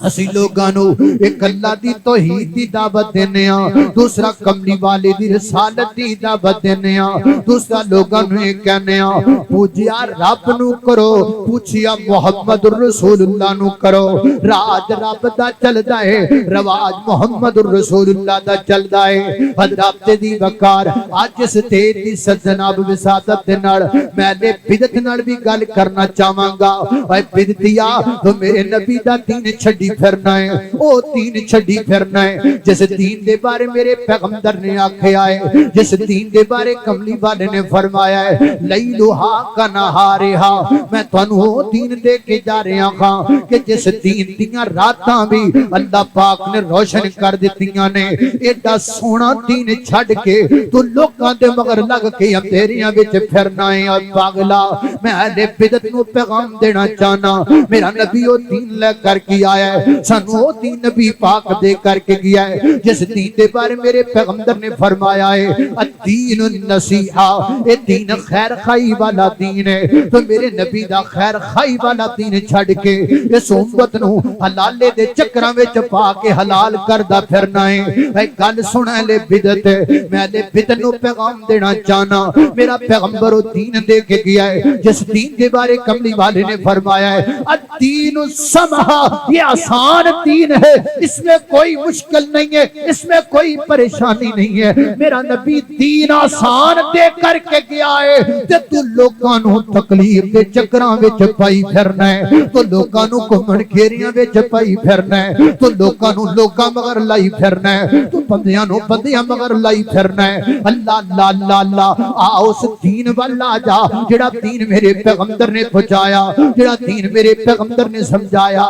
اسی لوگانو ایک اللہ دی توحید دی دعوت دینے ہاں، دوسرا کملی والے دی رسالت دی دعوت دینے ہاں، دوسرا لوگانو ایک کہنے ہاں پوجیا رب نو کرو، پوچھیا محمد الرسول اللہ نو کرو، راج رب دا چل دائے، رواج محمد الرسول اللہ دا چل دائے۔ حضرات دی وقار آج اس تیر دی سجناب وسادت نڑ میں نے بدت نڑ بھی گل کرنا چاہاں گا۔ اے بدتیا تو میرے نبی دا دین چھڑی پھرنا ہے، او دین چھڑی پھرنا ہے جس دین دے بارے میرے پیغمبر نے آکھے آئے، جس دین دے بارے کملی والے نے فرمایا ہے لیلوہا کا نہارہا، میں تنہو دین دے کے جا رہے ہیں کہ جس دین دیاں راتاں بھی اللہ پاک نے روشن کر دیتیاں نے، ایڈا سونا دین چھڑ کے تو لوگاں دے مگر لگ کے اندھیریاں وچ پھرنا ہے۔ اور پاگلا میں اہل بدعت نو پیغام دینا چاہنا، میرا نبی او دین لے کر کے آیا ہے، سانو او دین نبی پاک دے کر کے گیا ہے جس دین دے بارے میرے پیغمبر نے فرمایا ہے الدین النصیحہ، اے دین خیر خائی والا دین ہے۔ تو میرے نبی دا خیر خائی والا دین چھڑ کے اس امت نو حلالے دے چکراں وچ پا کے حلال کردا پھرنا ہے۔ اے گل سن لے بدعت، میں لے بدعت نو پیغام دینا چاہنا، میرا پیغمبر او دین دے کے گیا ہے جس دین دے بارے کملی والے نے فرمایا ہے الدین السمحہ، یہ آسان دین ہے، اس میں کوئی مشکل نہیں ہے، اس میں کوئی پریشانی نہیں ہے۔ میرا نبی دین آسان دے کر کے گیا ہے تے تو لوگاں نو تکلیف دے چکراں وچ پائی پھرنا ہے، تو لوگاں نو گھمن گھیریاں وچ پائی پھرنا ہے، تو لوگاں نو لوگاں مگر لائی پھرنا ہے، تو بندیاں نو بندیاں مگر لائی پھرنا ہے۔ اللہ اللہ اللہ اللہ آ اس دین والا جا جڑا دین میرے پیغمبر نے پہنچایا، جڑا دین میرے پیغمبر نے سمجھایا۔